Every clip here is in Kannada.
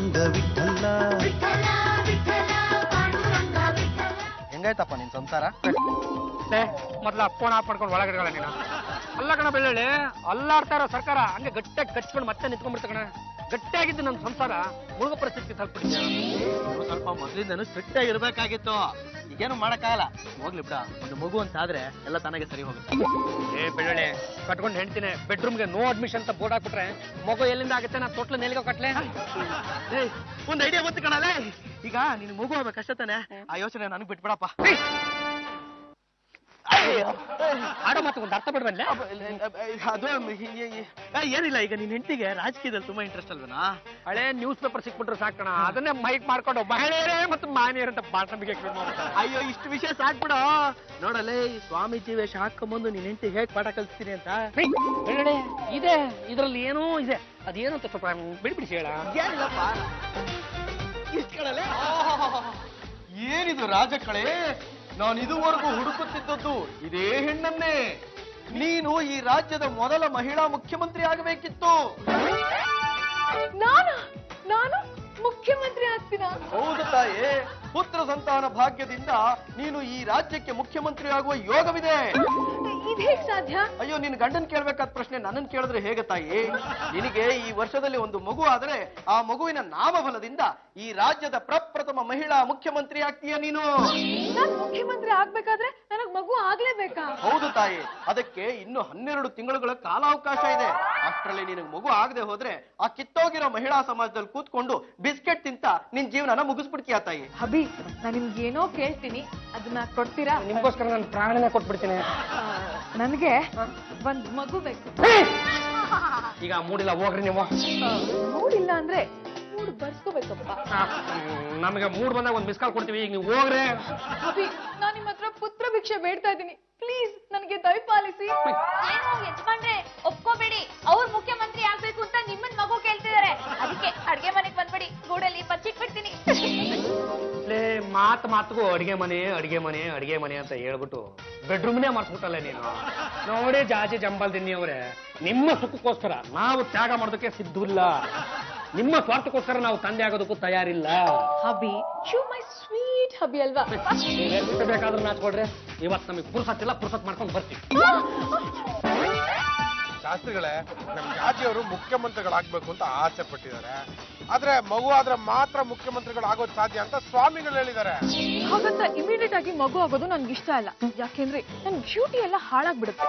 ಪಾಂಡುರಂಗ ವಿಠಲ. ಹೆಂಗಾಯ್ತಪ್ಪ ನಿನ್ ಸಂಸಾರ? ಮೊದ್ಲ ಫೋನ್ ಆಫ್ ಮಾಡ್ಕೊಂಡು ಒಳಗಡೆ ನೀನು. ಅಲ್ಲ ಕಣ ಬೆಳ್ಳುಳ್ಳಿ, ಅಲ್ಲಾಡ್ತಾ ಇರೋ ಸರ್ಕಾರ ಹಂಗೆ ಗಟ್ಟಿಯಾಗಿ ಕಚ್ಕೊಂಡು ಮತ್ತೆ ನಿಂತ್ಕೊಂಡ್ಬಿಡ್ತ ಕಣ. ಗಟ್ಟಿಯಾಗಿದ್ದು ನನ್ನ ಸಂಸಾರ ಮುಳುಗೋ ಪರಿಸ್ಥಿತಿ ತಲುಪಿದ್ದೆ. ಸ್ವಲ್ಪ ಮೊದ್ಲಿಂದನು ಸ್ಟ್ರಿಕ್ಟ್ ಆಗಿರ್ಬೇಕಾಗಿತ್ತು. ಈಗೇನು ಮಾಡಕ್ಕಾಗಲ್ಲ, ಹೋಗ್ಲಿ ಬಿಡ. ಒಂದು ಮಗು ಅಂತ ಆದ್ರೆ ಎಲ್ಲ ತನಗೆ ಸರಿ ಹೋಗುತ್ತೆ. ಏ ಬೆಳ್ಳುಳ್ಳಿ, ಕಟ್ಕೊಂಡು ಹೆಣ್ತೀನಿ ಬೆಡ್ರೂಮ್ಗೆ ನೋ ಅಡ್ಮಿಷನ್ ಅಂತ ಬೋರ್ಡ್ ಹಾಕ್ಬಿಟ್ರೆ ಮಗು ಎಲ್ಲಿಂದ ಆಗುತ್ತೆ? ನಾ ತೊಟ್ಲು ನೆಲಿಗೋ ಕಟ್ಲೆ. ಒಂದ್ ಐಡಿಯಾ ಗೊತ್ತು ಕಣಲ್ಲ, ಈಗ ನಿನ್ ಮಗು ಆಗ್ಬೇಕಷ್ಟೇ ತಾನೆ, ಆ ಯೋಚನೆ ನನಗ್ ಬಿಟ್ಬಿಡಪ್ಪ. ಆಡೋ ಮಾತು ಒಂದು ಅರ್ಥ ಬಿಡ್ಬಲ್ಲ. ಅದು ಏನಿಲ್ಲ, ಈಗ ನಿನ್ ಹೆಂಡತಿಗೆ ರಾಜಕೀಯದಲ್ಲಿ ತುಂಬಾ ಇಂಟ್ರೆಸ್ಟ್ ಅಲ್ವೇನಾ? ಹಳೆ ನ್ಯೂಸ್ ಪೇಪರ್ ಸಿಕ್ಬಿಟ್ರು ಸಾಕಣ, ಅದನ್ನೇ ಮೈಕ್ ಮಾಡ್ಕೊಂಡು ಮಹಿಳೆಯರೇ ಮತ್ತು ಮಾನ್ಯರು ಅಂತ ಭಾಷಣ ಬಗ್ಗೆ. ಅಯ್ಯೋ, ಇಷ್ಟು ವಿಷಯ ಸಾಕ್ಬಿಡು. ನೋಡಲ್ಲೇ, ಸ್ವಾಮೀಜಿ ವೇಷ ಹಾಕೊಂಬಂದು ನಿನ್ ಹೆಂಡತಿ ಹೇಗ್ ಪಾಠ ಕಲಿಸ್ತೀನಿ ಅಂತ. ಇದೆ, ಇದ್ರಲ್ಲಿ ಏನೋ ಇದೆ. ಅದೇನು ಅಂತ ಸ್ವಲ್ಪ ಬಿಡ್ಬಿಡಿಸಿ ಹೇಳ. ಏನಿಲ್ಲಪ್ಪ, ಇಷ್ಟ ಕಣಲೆ. ಏನಿದು ರಾಜಕಳೆ? ನಾನು ಇದುವರೆಗೂ ಹುಡುಕುತ್ತಿದ್ದದ್ದು ಇದೇ ಹೆಣ್ಣನ್ನೇ. ನೀನು ಈ ರಾಜ್ಯದ ಮೊದಲ ಮಹಿಳಾ ಮುಖ್ಯಮಂತ್ರಿ ಆಗಬೇಕಿತ್ತು. ನಾನು ಮುಖ್ಯಮಂತ್ರಿ ಆಗ್ತೀನ? ಹೌದು ತಾಯೇ, ಪುತ್ರ ಸಂತಾನ ಭಾಗ್ಯದಿಂದ ನೀನು ಈ ರಾಜ್ಯಕ್ಕೆ ಮುಖ್ಯಮಂತ್ರಿ ಆಗುವ ಯೋಗವಿದೆ. ಇದು ಹೇಗ್ ಸಾಧ್ಯ? ಅಯ್ಯೋ, ನಿನ್ ಗಂಡನ್ ಕೇಳ್ಬೇಕಾದ ಪ್ರಶ್ನೆ ನನ್ನನ್ ಕೇಳಿದ್ರೆ ಹೇಗೆ ತಾಯಿ? ನಿನಗೆ ಈ ವರ್ಷದಲ್ಲಿ ಒಂದು ಮಗು ಆದ್ರೆ ಆ ಮಗುವಿನ ನಾಮಫಲದಿಂದ ಈ ರಾಜ್ಯದ ಪ್ರಪ್ರಥಮ ಮಹಿಳಾ ಮುಖ್ಯಮಂತ್ರಿ ಆಗ್ತೀಯ ನೀನು. ನಾನ್ ಮುಖ್ಯಮಂತ್ರಿ ಆಗ್ಬೇಕಾದ್ರೆ ನನಗ್ ಮಗು ಆಗ್ಲೇಬೇಕಾ? ಹೌದು ತಾಯಿ, ಅದಕ್ಕೆ ಇನ್ನು 12 ತಿಂಗಳುಗಳ ಕಾಲಾವಕಾಶ ಇದೆ. ಅಷ್ಟರಲ್ಲಿ ನಿನಗೆ ಮಗು ಆಗದೆ ಹೋದ್ರೆ ಆ ಕಿತ್ತೋಗಿರೋ ಮಹಿಳಾ ಸಮಾಜದಲ್ಲಿ ಕೂತ್ಕೊಂಡು ಬಿಸ್ಕೆಟ್ ತಿಂತ ನಿನ್ ಜೀವನನ ಮುಗಿಸ್ಬಿಡ್ತೀಯ ತಾಯಿ. ಅಭಿ, ನಾನು ನಿಮ್ಗೆ ಏನೋ ಕೇಳ್ತೀನಿ, ಅದನ್ನ ಕೊಡ್ತೀರಾ? ನಿಮ್ಗೋಸ್ಕರ ನಾನು ಪ್ರಾಣನೇ ಕೊಟ್ಬಿಡ್ತೀನಿ. ನನಗೆ ಒಂದ್ ಮಗು ಬೇಕು. ಈಗ ಮೂಡಿಲ್ಲ, ಹೋಗ್ರಿ ನೀವು. ಮೂಡಿಲ್ಲ ಅಂದ್ರೆ ಮೂಡ್ ಬರ್ಸ್ಕೋಬೇಕಪ್ಪ. ನಮಗೆ ಮೂಡ್ ಬಂದಾಗ ಒಂದ್ ಮಿಸ್ ಕಾಲ್ ಕೊಡ್ತೀವಿ, ಈಗ ನೀವು ಹೋಗ್ರೆ. ಅಭಿ, ನಾನ್ ನಿಮ್ಮ ಹತ್ರ ಪುತ್ರ ಭಿಕ್ಷೆ ಬೇಡ್ತಾ ಇದ್ದೀನಿ, ಪ್ಲೀಸ್ ನನಗೆ ದಯಪಾಲಿಸಿ. ಏನು ಯಜಮಾನ್ರೆ, ಒಪ್ಕೋಬೇಡಿ. ಅವ್ರು ಮುಖ್ಯಮಂತ್ರಿ ಆಗ್ಬೇಕು ಅಂತ ನಿಮ್ಮನ್ ಮಗು ಕೇಳ್ತಿದಾರೆ. ಅದಕ್ಕೆ ಅಡ್ಗೆ ಮನೆಗ್ ಬಂದ್ಬಿಡಿ, ಗೂಡಲ್ಲಿ ಬಚ್ಚಿಟ್ಬಿಡ್ತೀನಿ. ಮಾತಿಗೂ ಅಡಿಗೆ ಮನೆ ಅಂತ ಹೇಳ್ಬಿಟ್ಟು ಬೆಡ್ರೂಮ್ನೇ ಮಾಡಿಸ್ಬಿಟ್ಟಲ್ಲ ನೀನು. ನೋಡಿ ಜಾಜಿ ಜಂಬಲ್ ದಿನ್ನಿ ಅವರೇ, ನಿಮ್ಮ ಸುಖಕ್ಕೋಸ್ಕರ ನಾವು ತ್ಯಾಗ ಮಾಡೋದಕ್ಕೆ ಸಿದ್ಧಿಲ್ಲ. ನಿಮ್ಮ ಸ್ವಾರ್ಥಕ್ಕೋಸ್ಕರ ನಾವು ತಂದೆ ಆಗೋದಕ್ಕೂ ತಯಾರಿಲ್ಲ. ಹಬಿ, ಯು ಮೈ ಸ್ವೀಟ್ ಹಬಿ ಅಲ್ವಾ? ಬೇಕಾದ್ರೂ ನಾಚ್ಕೊಡ್ರೆ, ಇವತ್ತು ನಮಗೆ ಪುರ್ಸತ್ತಿಲ್ಲ, ಪುರ್ಸತ್ ಮಾಡ್ಕೊಂಡು ಬರ್ತೀವಿ. ಶಾಸ್ತ್ರಿಗಳೇ, ನಮ್ ಜಾತಿಯವರು ಮುಖ್ಯಮಂತ್ರಿಗಳಾಗ್ಬೇಕು ಅಂತ ಆಸೆ ಪಟ್ಟಿದ್ದಾರೆ. ಆದ್ರೆ ಮಗು ಆದ್ರೆ ಮಾತ್ರ ಮುಖ್ಯಮಂತ್ರಿಗಳಾಗೋದು ಸಾಧ್ಯ ಅಂತ ಸ್ವಾಮಿಗಳು ಹೇಳಿದ್ದಾರೆ. ಹಾಗಂತ ಇಮಿಡಿಯೇಟ್ ಆಗಿ ಮಗು ಆಗೋದು ನನ್ಗೆ ಇಷ್ಟ ಇಲ್ಲ. ಯಾಕೆಂದ್ರೆ ನನ್ ಬ್ಯೂಟಿ ಎಲ್ಲ ಹಾಳಾಗ್ಬಿಡುತ್ತೆ.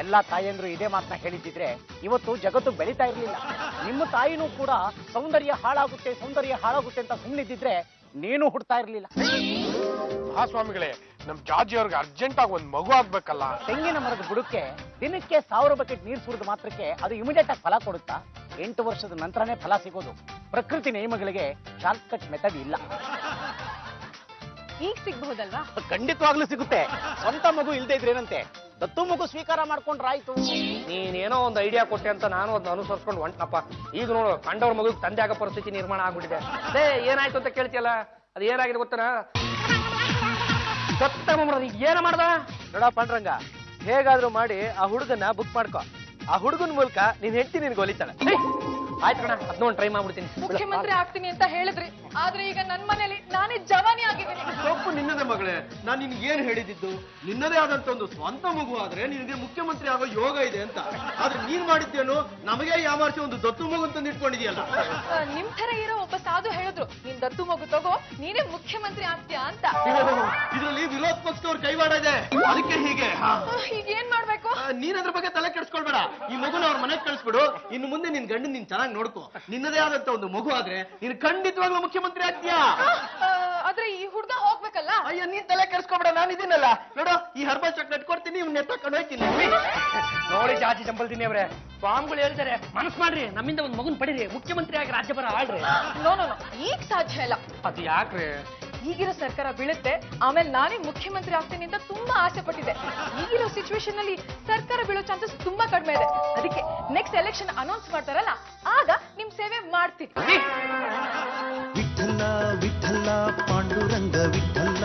ಎಲ್ಲಾ ತಾಯಿಯಂದ್ರು ಇದೇ ಮಾತನ್ನ ಹೇಳಿದ್ರೆ ಇವತ್ತು ಜಗತ್ತು ಬೆಳೀತಾ ಇರ್ಲಿಲ್ಲ. ನಿಮ್ಮ ತಾಯಿನೂ ಕೂಡ ಸೌಂದರ್ಯ ಹಾಳಾಗುತ್ತೆ ಅಂತ ಸುಮ್ಮನಿದ್ದಿದ್ರೆ ನೀನು ಹುಡ್ತಾ ಇರ್ಲಿಲ್ಲ. ಮಹಾಸ್ವಾಮಿಗಳೇ, ನಮ್ ಜಾಜಿಯವ್ರಿಗೆ ಅರ್ಜೆಂಟ್ ಆಗಿ ಒಂದ್ ಮಗು ಆಗ್ಬೇಕಲ್ಲ. ತೆಂಗಿನ ಮರದ ಬುಡಕ್ಕೆ ದಿನಕ್ಕೆ 1000 ಬಕೆಟ್ ನೀರು ಸುರಿದ ಮಾತ್ರಕ್ಕೆ ಅದು ಇಮಿಡಿಯೇಟ್ ಆಗಿ ಫಲ ಕೊಡುತ್ತಾ? 8 ವರ್ಷದ ನಂತರನೇ ಫಲ ಸಿಗೋದು. ಪ್ರಕೃತಿ ನಿಯಮಗಳಿಗೆ ಶಾರ್ಟ್ ಕಟ್ ಮೆಥಡ್ ಇಲ್ಲ. ಈಗ ಸಿಗ್ಬಹುದಲ್ವಾ? ಖಂಡಿತವಾಗ್ಲೂ ಸಿಗುತ್ತೆ. ಸ್ವಂತ ಮಗು ಇಲ್ದೇ ಇದ್ರೇನಂತೆ, ದತ್ತು ಮಗು ಸ್ವೀಕಾರ ಮಾಡ್ಕೊಂಡ್ರಾಯ್ತು. ನೀನೇನೋ ಒಂದು ಐಡಿಯಾ ಕೊಟ್ಟೆ ಅಂತ ನಾನು ಅದನ್ನ ಅನುಸರಿಸ್ಕೊಂಡು ಹೊಂಟನಪ್ಪ. ಈಗ ನೋಡು, ಕಂಡವ್ರ ಮಗು ತಂದೆ ಆಗೋ ಪರಿಸ್ಥಿತಿ ನಿರ್ಮಾಣ ಆಗ್ಬಿಟ್ಟಿದೆ. ಅದೇ ಏನಾಯ್ತು ಅಂತ ಕೇಳ್ತಿಯಲ್ಲ, ಅದು ಏನಾಗಿದೆ ಗೊತ್ತನ? ಏನ ಮಾಡ್ದ ನೋಡ ಪಾಂಡ್ರಂಗ, ಹೇಗಾದ್ರೂ ಮಾಡಿ ಆ ಹುಡುಗನ್ನ ಬುಕ್ ಮಾಡ್ಕೊ. ಆ ಹುಡುಗನ ಮೂಲಕ ನೀನ್ ಹೆಂಡತಿ ನಿನ್ಗೆ ಒಲಿತಾಳೆ. ಆಯ್ತು ಕಣ, ಅದನ್ನೊಂದು ಟ್ರೈ ಮಾಡ್ಬಿಡ್ತೀನಿ. ಮುಖ್ಯಮಂತ್ರಿ ಆಗ್ತೀನಿ ಅಂತ ಹೇಳಿದ್ರಿ, ಆದ್ರೆ ಈಗ ನನ್ ಮನೇಲಿ ನಾನೇ ಜವಾನಿ ಆಗಿದ್ದೀನಿ. ತಪ್ಪು ನಿನ್ನದೇ ಮಗಳೇ. ನಾನು ನಿನ್ಗೆ ಏನ್ ಹೇಳಿದ್ದು, ನಿನ್ನದೇ ಆದಂತ ಒಂದು ಸ್ವಂತ ಮಗು ಆದ್ರೆ ನಿನಗೆ ಮುಖ್ಯಮಂತ್ರಿ ಆಗೋ ಯೋಗ ಇದೆ ಅಂತ. ಆದ್ರೆ ನೀನ್ ಮಾಡಿದ್ದೇನು, ನಮಗೆ ಯಾಮಾರ್ಸಿ ಒಂದು ದತ್ತು ಮಗು ಅಂತ ಇಟ್ಕೊಂಡಿದ್ಯಲ್ಲ. ನಿಮ್ ತರ ಇರೋ ಒಬ್ಬ ಸಾಧು ಹೇಳಿದ್ರು, ನೀನ್ ದತ್ತು ಮಗು ತಗೋ, ನೀನೇ ಮುಖ್ಯಮಂತ್ರಿ ಆಗ್ತೀಯಾ ಅಂತ. ಇದರಲ್ಲಿ ವಿರೋಧ ಪಕ್ಷದವ್ರ ಕೈವಾಡ ಇದೆ, ಅದಕ್ಕೆ ಹೀಗೆ. ಈಗ ಏನ್ ಮಾಡ್ಬೇಕು? ನೀನ್ ಅದ್ರ ಬಗ್ಗೆ ತಲೆ ಕೆಡಿಸ್ಕೊಳ್ಬೇಡ. ಈ ಮಗುನ ಅವ್ರ ಮನೆಗೆ ಕಳಿಸ್ಬಿಡು. ಇನ್ನು ಮುಂದೆ ನಿನ್ ಗಂಡ ನೀನ್ ಚೆನ್ನಾಗಿ ನೋಡ್ಕೋ. ನಿನ್ನದೇ ಆದಂತ ಒಂದು ಮಗು ಆದ್ರೆ ನೀನ್ ಖಂಡಿತವಾಗ್ಲೂ ಮುಖ್ಯಮಂತ್ರಿ ಆಗ್ತೀಯಾ. ಆದ್ರೆ ಈ ಹುಡುಗ ಹೋಗ್ಬೇಕಲ್ಲ. ಅಯ್ಯೋ, ನೀನ್ ತಲೆ ಕೆಡಿಸ್ಕೊಬೇಡ, ನಾನು ಇದೀನಲ್ಲ. ನೋಡು, ಈ ಹರ್ಬಲ್ ಚಾಕ್ಲೇಟ್ ಕೊಡ್ತೀನಿ, ಇವ್ನ ಎತ್ತಕೊಂಡು ಹೋಗ್ತೀನಿ. ನೋಡಿ ಜಾತಿ ಜಂಬಲ್ದಿನಿ ಅವರೇ, ಸ್ವಾಮಿಗಳು ಹೇಳ್ತಾರೆ, ಮನಸ್ಸು ಮಾಡ್ರಿ, ನಮ್ಮಿಂದ ಒಂದು ಮಗುನ್ ಪಡೀರಿ, ಮುಖ್ಯಮಂತ್ರಿ ಆಗಿ ರಾಜ್ಯಭಾರ ಆಳ್ರಿ. ನೋ, ಈಗ ಸಾಧ್ಯ ಇಲ್ಲ. ಅದು ಯಾಕ್ರಿ? ಈಗಿರೋ ಸರ್ಕಾರ ಬೀಳುತ್ತೆ, ಆಮೇಲೆ ನಾನೇ ಮುಖ್ಯಮಂತ್ರಿ ಆಗ್ತೀನಿ ಅಂತ ತುಂಬಾ ಆಸೆ ಪಟ್ಟಿದೆ. ಈಗಿರೋ ಸಿಚುವೇಶನ್ ಅಲ್ಲಿ ಸರ್ಕಾರ ಬೀಳೋ ಚಾನ್ಸಸ್ ತುಂಬಾ ಕಡಿಮೆ ಇದೆ. ಅದಕ್ಕೆ ನೆಕ್ಸ್ಟ್ ಎಲೆಕ್ಷನ್ ಅನೌನ್ಸ್ ಮಾಡ್ತಾರಲ್ಲ, ಆಗ ನಿಮ್ ಸೇವೆ ಮಾಡ್ತೀನಿ. ವಿಠಲ ವಿಠಲ ಪಾಂಡುರಂಗ ವಿಠಲ.